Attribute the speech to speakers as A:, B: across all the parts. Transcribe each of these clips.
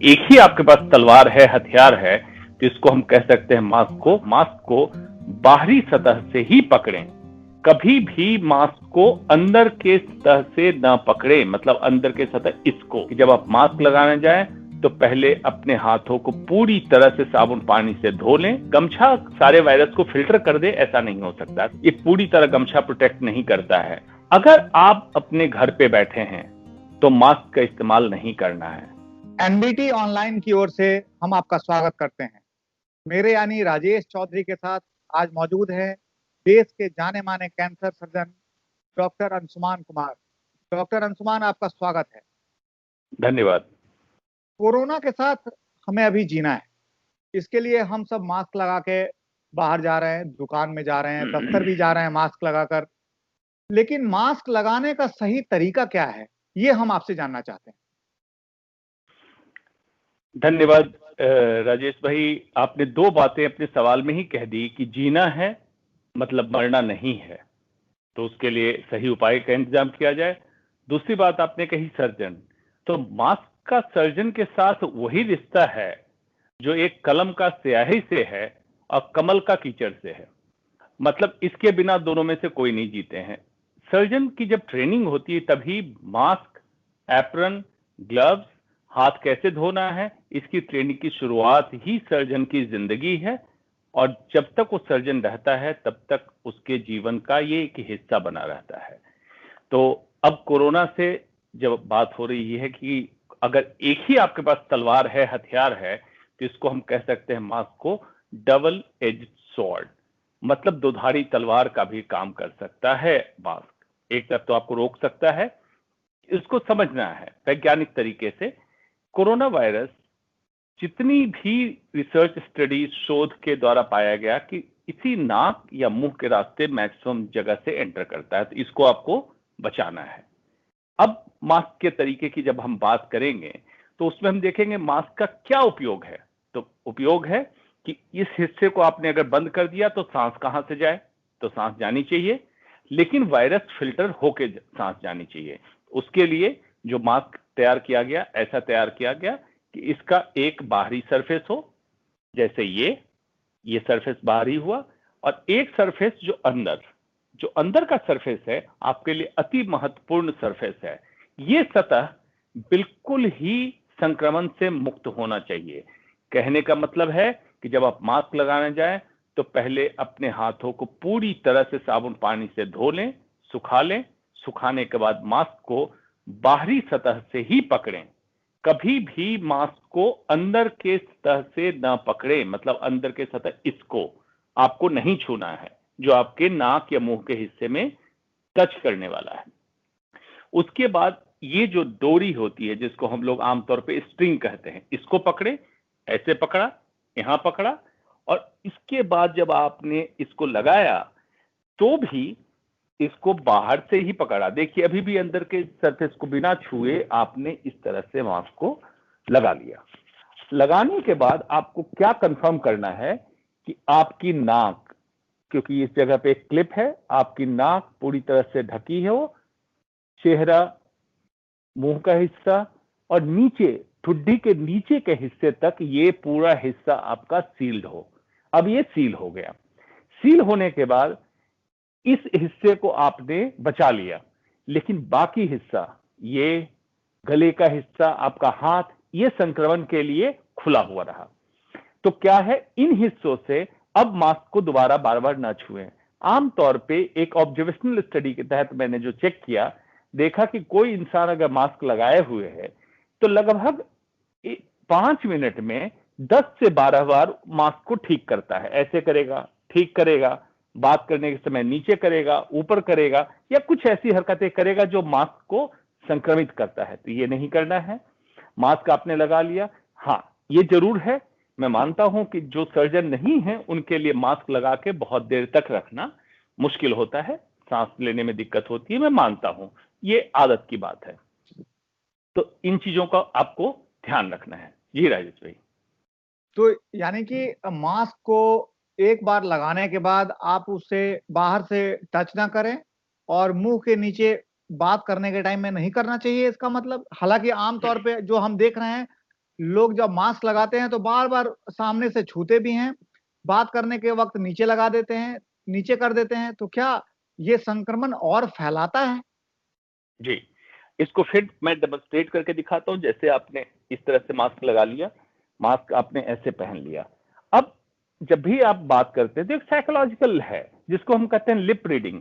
A: एक ही आपके पास तलवार है, हथियार है, तो इसको हम कह सकते हैं मास्क को बाहरी सतह से ही पकड़ें। कभी भी मास्क को अंदर के सतह से ना पकड़े, मतलब अंदर के सतह इसको कि जब आप मास्क लगाने जाएं तो पहले अपने हाथों को पूरी तरह से साबुन पानी से धो लें। गमछा सारे वायरस को फिल्टर कर दे, ऐसा नहीं हो सकता। ये पूरी तरह गमछा प्रोटेक्ट नहीं करता है। अगर आप अपने घर पे बैठे हैं तो मास्क का इस्तेमाल नहीं करना है।
B: एनबीटी ऑनलाइन की ओर से हम आपका स्वागत करते हैं। मेरे यानी राजेश चौधरी के साथ आज मौजूद है देश के जाने माने cancer surgeon doctor Anshuman Kumar. Doctor Anshuman, आपका स्वागत है।
A: धन्यवाद।
B: कोरोना के साथ हमें अभी जीना है। इसके लिए हम सब मास्क लगा के बाहर जा रहे हैं, दुकान में जा रहे हैं, दफ्तर भी जा रहे हैं मास्क लगाकर। लेकिन मास्क लगाने का सही तरीका क्या है, ये हम आपसे जानना चाहते हैं।
A: धन्यवाद राजेश भाई, आपने दो बातें अपने सवाल में ही कह दी कि जीना है मतलब मरना नहीं है, तो उसके लिए सही उपाय का इंतजाम किया जाए। दूसरी बात आपने कही सर्जन, तो मास्क का सर्जन के साथ वही रिश्ता है जो एक कलम का स्याही से है और कमल का कीचड़ से है। मतलब इसके बिना दोनों में से कोई नहीं जीते हैं। सर्जन की जब ट्रेनिंग होती है तभी मास्क, एप्रन, ग्लव्स, हाथ कैसे धोना है, इसकी ट्रेनिंग की शुरुआत ही सर्जन की जिंदगी है। और जब तक वो सर्जन रहता है तब तक उसके जीवन का ये एक हिस्सा बना रहता है। तो अब कोरोना से जब बात हो रही है कि अगर एक ही आपके पास तलवार है, हथियार है, तो इसको हम कह सकते हैं मास्क को डबल एज सॉर्ड, मतलब दुधारी तलवार का भी काम कर सकता है मास्क। एक तरफ तो आपको रोक सकता है, इसको समझना है वैज्ञानिक तरीके से। कोरोना वायरस जितनी भी रिसर्च स्टडी शोध के द्वारा पाया गया कि इसी नाक या मुंह के रास्ते मैक्सिमम जगह से एंटर करता है, तो इसको आपको बचाना है। अब मास्क के तरीके की जब हम बात करेंगे तो उसमें हम देखेंगे मास्क का क्या उपयोग है। तो उपयोग है कि इस हिस्से को आपने अगर बंद कर दिया तो सांस कहां से जाए, तो सांस जानी चाहिए, लेकिन वायरस फिल्टर होके सांस जानी चाहिए। उसके लिए जो मास्क तैयार किया गया, ऐसा तैयार किया गया कि इसका एक बाहरी सरफेस हो, जैसे ये सरफेस बाहरी हुआ, और एक सरफेस जो अंदर का सरफेस है आपके लिए अति महत्वपूर्ण सरफेस है। ये सतह बिल्कुल ही संक्रमण से मुक्त होना चाहिए। कहने का मतलब है कि जब आप मास्क लगाने जाएं तो पहले अपने हाथों को पूरी तरह से साबुन पानी से धो लें, सुखा लें। सुखाने के बाद मास्क को बाहरी सतह से ही पकड़ें। कभी भी मास्क को अंदर के सतह से ना पकड़े, मतलब अंदर के सतह इसको आपको नहीं छूना है जो आपके नाक या मुंह के हिस्से में टच करने वाला है। उसके बाद ये जो डोरी होती है जिसको हम लोग आमतौर पे स्ट्रिंग कहते हैं, इसको पकड़े, ऐसे पकड़ा, यहां पकड़ा, और इसके बाद जब आपने इसको लगाया तो भी इसको बाहर से ही पकड़ा। देखिए अभी भी अंदर के सरफेस को बिना छुए आपने इस तरह से मास्क को लगा लिया। लगाने के बाद आपको क्या कंफर्म करना है कि आपकी नाक, क्योंकि इस जगह पे एक क्लिप है, आपकी नाक पूरी तरह से ढकी है, वो चेहरा, मुंह का हिस्सा और नीचे ठुड्डी के नीचे के हिस्से तक ये पूरा हिस्सा आपका सील्ड हो। अब ये सील हो गया। सील होने के बाद इस हिस्से को आपने बचा लिया, लेकिन बाकी हिस्सा, ये गले का हिस्सा, आपका हाथ, ये संक्रमण के लिए खुला हुआ रहा। तो क्या है, इन हिस्सों से अब मास्क को दोबारा बार बार ना छुएं। आमतौर पे एक ऑब्जर्वेशनल स्टडी के तहत मैंने जो चेक किया, देखा कि कोई इंसान अगर मास्क लगाए हुए है तो लगभग 5 मिनट में 10 से 12 बार मास्क को ठीक करता है। ऐसे करेगा, ठीक करेगा, बात करने के समय नीचे करेगा, ऊपर करेगा, या कुछ ऐसी हरकतें करेगा जो मास्क को संक्रमित करता है। तो ये नहीं करना है। मास्क आपने लगा लिया। हाँ, ये जरूर है, मैं मानता हूं कि जो सर्जन नहीं है उनके लिए मास्क लगा के बहुत देर तक रखना मुश्किल होता है, सांस लेने में दिक्कत होती है, मैं मानता हूं, ये आदत की बात है। तो इन चीजों का आपको ध्यान रखना है। जी राजेश भाई।
B: तो यानी कि मास्क को एक बार लगाने के बाद आप उसे बाहर से टच ना करें और मुंह के नीचे बात करने के टाइम में नहीं करना चाहिए, इसका मतलब? हालांकि आम तौर पे जो हम देख रहे हैं लोग जब मास्क लगाते हैं तो बार बार सामने से छूते भी हैं, बात करने के वक्त नीचे लगा देते हैं, नीचे कर देते हैं, तो क्या ये संक्रमण और फैलाता है?
A: जी, इसको फिर मैं डेमोन्स्ट्रेट करके दिखाता हूँ। जैसे आपने इस तरह से मास्क लगा लिया, मास्क आपने ऐसे पहन लिया। अब जब भी आप बात करते हैं तो एक साइकोलॉजिकल है जिसको हम कहते हैं लिप रीडिंग।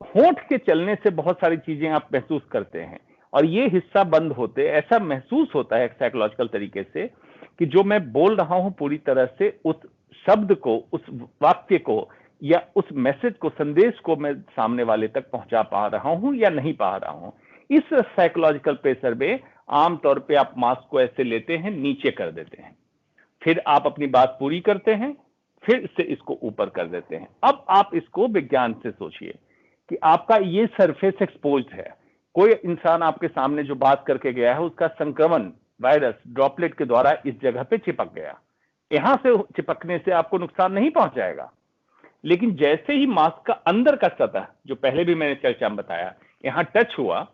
A: होंठ के चलने से बहुत सारी चीजें आप महसूस करते हैं और ये हिस्सा बंद होते ऐसा महसूस होता है साइकोलॉजिकल तरीके से कि जो मैं बोल रहा हूं पूरी तरह से उस शब्द को, उस वाक्य को या उस मैसेज को, संदेश को मैं सामने वाले तक पहुंचा पा रहा हूं या नहीं पा रहा हूं। इस साइकोलॉजिकल प्रेशर में आमतौर पे आप मास्क को ऐसे लेते हैं, नीचे कर देते हैं, फिर आप अपनी बात पूरी करते हैं, फिर से इसको ऊपर कर देते हैं। अब आप इसको विज्ञान से सोचिए कि आपका ये सरफेस एक्सपोज्ड है। कोई इंसान आपके सामने जो बात करके गया है उसका संक्रमण वायरस ड्रॉपलेट के द्वारा इस जगह पे चिपक गया। यहां से चिपकने से आपको नुकसान नहीं पहुंचाएगा, लेकिन जैसे ही मास्क का अंदर का सतह, जो पहले भी मैंने चर्चा में बताया, यहां टच हुआ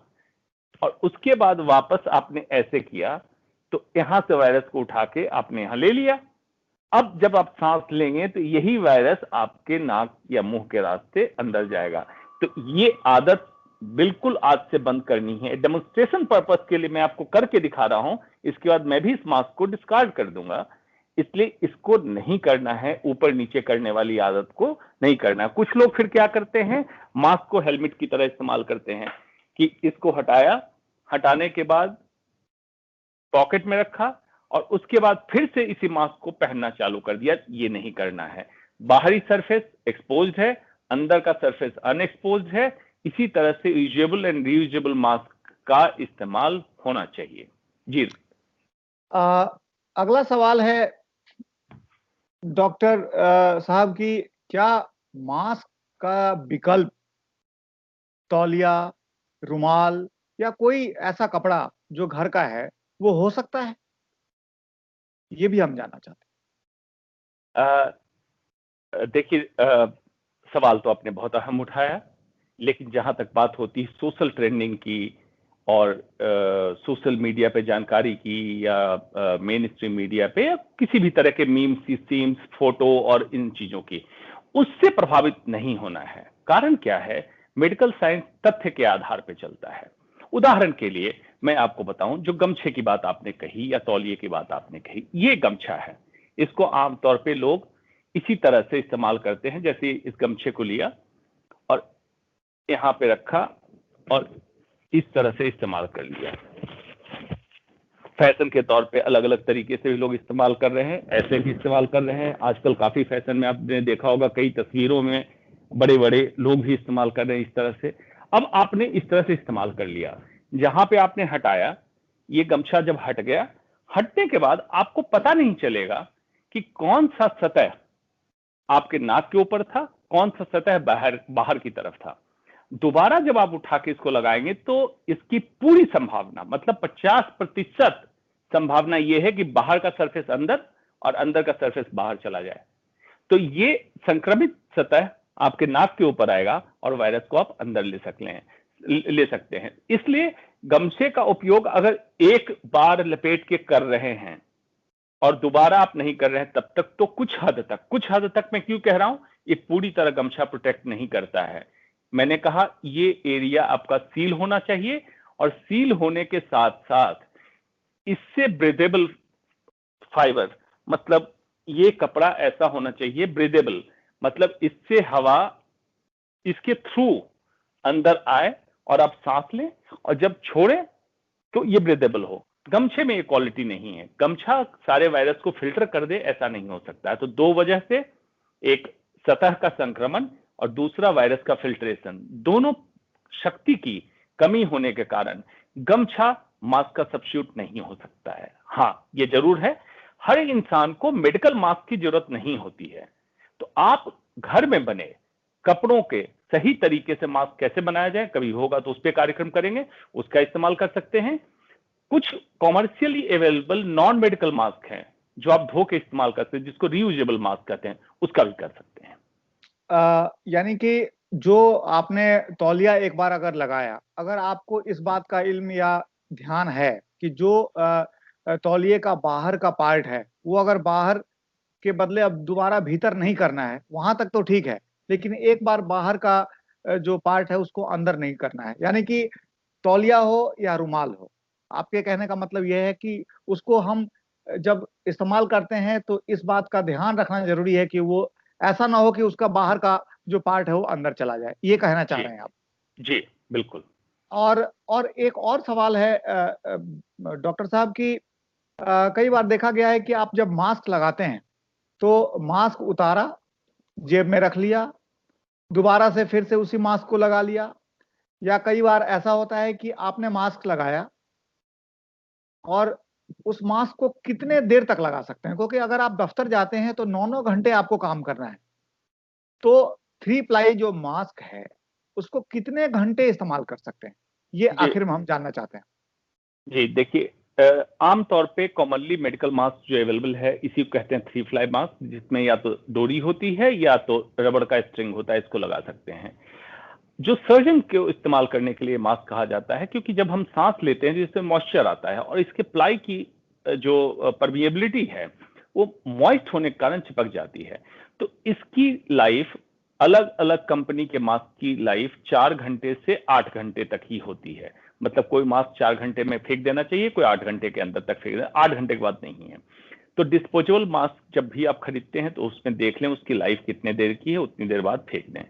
A: और उसके बाद वापस आपने ऐसे किया तो यहां से वायरस को उठा के आपने यहां ले लिया। अब जब आप सांस लेंगे तो यही वायरस आपके नाक या मुंह के रास्ते अंदर जाएगा। तो ये आदत बिल्कुल आज से बंद करनी है। डेमोन्स्ट्रेशन पर्पस के लिए मैं आपको करके दिखा रहा हूं, इसके बाद मैं भी इस मास्क को डिस्कार्ड कर दूंगा। इसलिए इसको नहीं करना है, ऊपर नीचे करने वाली आदत को नहीं करना है। कुछ लोग फिर क्या करते हैं, मास्क को हेलमेट की तरह इस्तेमाल करते हैं कि इसको हटाया, हटाने के बाद पॉकेट में रखा और उसके बाद फिर से इसी मास्क को पहनना चालू कर दिया। ये नहीं करना है। बाहरी सरफेस एक्सपोज्ड है, अंदर का सरफेस अनएक्सपोज्ड है। इसी तरह से यूजेबल एंड रीयूजेबल मास्क का इस्तेमाल होना चाहिए। जी।
B: अगला सवाल है डॉक्टर साहब की, क्या मास्क का विकल्प तौलिया, रुमाल या कोई ऐसा कपड़ा जो घर का है वो हो सकता है? ये भी हम जानना चाहते
A: हैं। देखिए, सवाल तो आपने बहुत अहम उठाया, लेकिन जहां तक बात होती है सोशल ट्रेंडिंग की और सोशल मीडिया पे जानकारी की या मेन स्ट्रीम मीडिया पे या किसी भी तरह के मीम्स, सीम्स, फोटो और इन चीजों की, उससे प्रभावित नहीं होना है। कारण क्या है, मेडिकल साइंस तथ्य के आधार पे चलता है। उदाहरण के लिए मैं आपको बताऊं, जो गमछे की बात आपने कही या तौलिए की बात आपने कही, ये गमछा है। इसको आमतौर पे लोग इसी तरह से इस्तेमाल करते हैं, जैसे इस गमछे को लिया और यहां पे रखा और इस तरह से इस्तेमाल कर लिया। फैशन के तौर पे अलग अलग तरीके से भी लोग इस्तेमाल कर रहे हैं, ऐसे भी इस्तेमाल कर रहे हैं। आजकल काफी फैशन में आपने देखा होगा, कई तस्वीरों में बड़े बड़े लोग भी इस्तेमाल कर रहे हैं इस तरह से। अब आपने इस तरह से इस्तेमाल कर लिया, जहां पे आपने हटाया, ये गमछा जब हट गया, हटने के बाद आपको पता नहीं चलेगा कि कौन सा सतह आपके नाक के ऊपर था, कौन सा सतह बाहर की तरफ था। दोबारा जब आप उठा के इसको लगाएंगे तो इसकी पूरी संभावना, मतलब 50% संभावना यह है कि बाहर का सरफेस अंदर और अंदर का सरफेस बाहर चला जाए। तो ये संक्रमित सतह आपके नाक के ऊपर आएगा और वायरस को आप अंदर ले सकते हैं। इसलिए गमछे का उपयोग अगर एक बार लपेट के कर रहे हैं और दोबारा आप नहीं कर रहे हैं तब तक तो कुछ हद तक मैं क्यों कह रहा हूं, ये पूरी तरह गमछा प्रोटेक्ट नहीं करता है। मैंने कहा ये एरिया आपका सील होना चाहिए और सील होने के साथ साथ इससे ब्रीदेबल फाइबर, मतलब ये कपड़ा ऐसा होना चाहिए ब्रीदेबल, मतलब इससे हवा इसके थ्रू अंदर आए और आप सांस लें और जब छोड़े तो ये ब्रीदेबल हो। गमछे में ये क्वालिटी नहीं है। गमछा सारे वायरस को फिल्टर कर दे, ऐसा नहीं हो सकता है। तो दो वजह से, एक सतह का संक्रमण और दूसरा वायरस का फिल्ट्रेशन, दोनों शक्ति की कमी होने के कारण गमछा मास्क का सब्स्टिट्यूट नहीं हो सकता है। हाँ, ये जरूर है, हर इंसान को मेडिकल मास्क की जरूरत नहीं होती है। तो आप घर में बने कपड़ों के सही तरीके से मास्क कैसे बनाया जाए, कभी होगा तो उस पर कार्यक्रम करेंगे, उसका इस्तेमाल कर सकते हैं। कुछ commercially available non medical mask हैं जो आप धो के इस्तेमाल करते हैं, जिसको रीयूजेबल मास्क कहते हैं, उसका भी कर सकते हैं।
B: यानी कि जो आपने तौलिया एक बार अगर लगाया, अगर आपको इस बात का इल्म या ध्यान है कि जो तौलिए का बाहर का पार्ट है, वो अगर बाहर के बदले अब दोबारा भीतर नहीं करना है, वहां तक तो ठीक है, लेकिन एक बार बाहर का जो पार्ट है उसको अंदर नहीं करना है, यानी कि तौलिया हो या रुमाल हो। आपके कहने का मतलब यह है कि उसको हम जब इस्तेमाल करते हैं तो इस बात का ध्यान रखना ज़रूरी है कि वो ऐसा ना हो कि उसका बाहर का जो पार्ट है वो अंदर चला जाए, ये कहना चाह
A: जी,
B: रहे हैं आप?
A: जी, बिल्कुल।
B: और एक और सवाल है डॉक्टर साहब कि कई बार देखा गया है कि आप जब मास्क लगाते हैं, तो मास्क उतारा, जेब में रख लिया, दोबारा से फिर से उसी मास्क को लगा लिया, या कई बार ऐसा होता है कि आपने मास्क लगाया और उस मास्क को कितने देर तक लगा सकते हैं? क्योंकि अगर आप दफ्तर जाते हैं तो 9-9 घंटे आपको काम करना है। तो 3 प्लाई जो मास्क है, उसको कितने घंटे इस्तेमाल कर सकते हैं? ये
A: जी,
B: आखिर में हम जानना चाहते हैं।
A: जी, देखिए आम तौर पे कॉमनली मेडिकल मास्क जो अवेलेबल है, इसी को कहते हैं 3 फ्लाई मास्क, जिसमें या तो डोरी होती है या तो रबड़ का स्ट्रिंग होता है, इसको लगा सकते हैं। जो सर्जन को इस्तेमाल करने के लिए मास्क कहा जाता है, क्योंकि जब हम सांस लेते हैं जिससे मॉइस्चर आता है और इसके प्लाई की जो परमिएबिलिटी है वो मॉइस्ट होने के कारण चिपक जाती है। तो इसकी लाइफ अलग अलग कंपनी के मास्क की लाइफ 4 घंटे से 8 घंटे तक ही होती है। मतलब कोई मास्क 4 घंटे में फेंक देना चाहिए, कोई 8 घंटे के अंदर तक फेंक देना, 8 घंटे के बाद नहीं है। तो डिस्पोजेबल मास्क जब भी आप खरीदते हैं तो उसमें देख लें उसकी लाइफ कितने देर की है, उतनी देर बाद फेंक दें।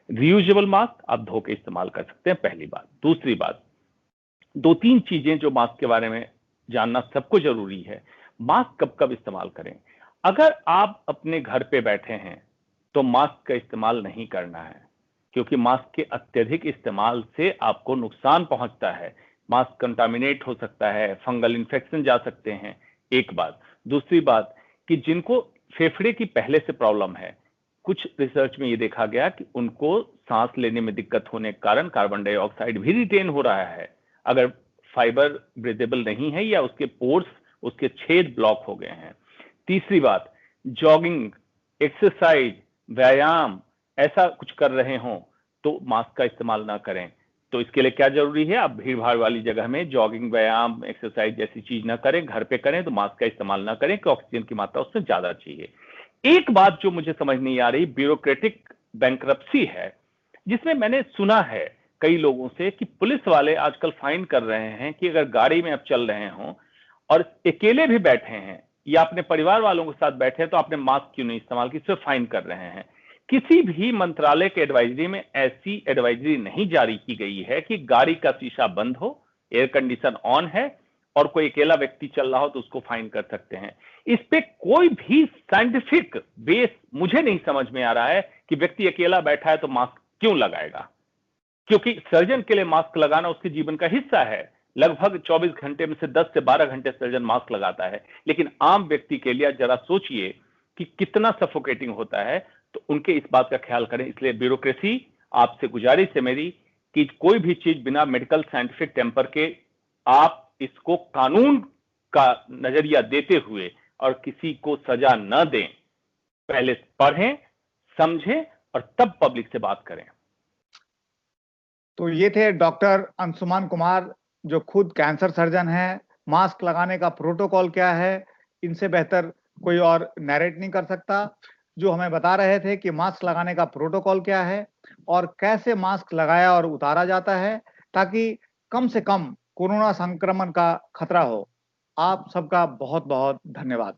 A: रियूजेबल मास्क आप धो के इस्तेमाल कर सकते हैं, पहली बात। दूसरी बात, 2-3 चीजें जो मास्क के बारे में जानना सबको जरूरी है। मास्क कब कब इस्तेमाल करें? अगर आप अपने घर पे बैठे हैं तो मास्क का इस्तेमाल नहीं करना है, क्योंकि मास्क के अत्यधिक इस्तेमाल से आपको नुकसान पहुंचता है। मास्क कंटामिनेट हो सकता है, फंगल इन्फेक्शन जा सकते हैं, एक बात। दूसरी बात कि जिनको फेफड़े की पहले से प्रॉब्लम है, कुछ रिसर्च में ये देखा गया कि उनको सांस लेने में दिक्कत होने के कारण कार्बन डाइऑक्साइड भी रिटेन हो रहा है, अगर फाइबर ब्रीदेबल नहीं है या उसके पोर्स, उसके छेद ब्लॉक हो गए हैं। तीसरी बात, जॉगिंग, एक्सरसाइज, व्यायाम ऐसा कुछ कर रहे हो तो मास्क का इस्तेमाल ना करें। तो इसके लिए क्या जरूरी है? आप भीड़ भाड़ वाली जगह में जॉगिंग, व्यायाम, एक्सरसाइज जैसी चीज ना करें, घर पे करें तो मास्क का इस्तेमाल ना करें, कि ऑक्सीजन की मात्रा उसमें ज्यादा चाहिए। एक बात जो मुझे समझ नहीं आ रही, ब्यूरोक्रेटिक बैंक्रप्सी है, जिसमें मैंने सुना है कई लोगों से कि पुलिस वाले आजकल फाइन कर रहे हैं कि अगर गाड़ी में आप चल रहे हो और अकेले भी बैठे हैं या अपने परिवार वालों के साथ बैठे हैं तो आपने मास्क क्यों नहीं इस्तेमाल की, सिर्फ फाइन कर रहे हैं। किसी भी मंत्रालय के एडवाइजरी में ऐसी एडवाइजरी नहीं जारी की गई है कि गाड़ी का शीशा बंद हो, एयर कंडीशन ऑन है और कोई अकेला व्यक्ति चल रहा हो तो उसको फाइन कर सकते हैं। इस पे कोई भी साइंटिफिक बेस मुझे नहीं समझ में आ रहा है कि व्यक्ति अकेला बैठा है तो मास्क क्यों लगाएगा, क्योंकि सर्जन के लिए मास्क लगाना उसके जीवन का हिस्सा है। लगभग 24 घंटे में से 10 से 12 घंटे सर्जन मास्क लगाता है, लेकिन आम व्यक्ति के लिए जरा सोचिए कि कितना सफोकेटिंग होता है। तो उनके इस बात का ख्याल करें। इसलिए ब्यूरोक्रेसी, आपसे गुजारिश है मेरी कि कोई भी चीज बिना मेडिकल साइंटिफिक टेम्पर के आप इसको कानून का नजरिया देते हुए और किसी को सजा न दें। पहले पढ़ें, समझें और तब पब्लिक से बात करें।
B: तो ये थे डॉक्टर अंशुमान कुमार, जो खुद कैंसर सर्जन हैं। मास्क लगाने का प्रोटोकॉल क्या है, इनसे बेहतर कोई और नैरेट नहीं कर सकता। जो हमें बता रहे थे कि मास्क लगाने का प्रोटोकॉल क्या है और कैसे मास्क लगाया और उतारा जाता है, ताकि कम से कम कोरोना संक्रमण का खतरा हो। आप सबका बहुत-बहुत धन्यवाद।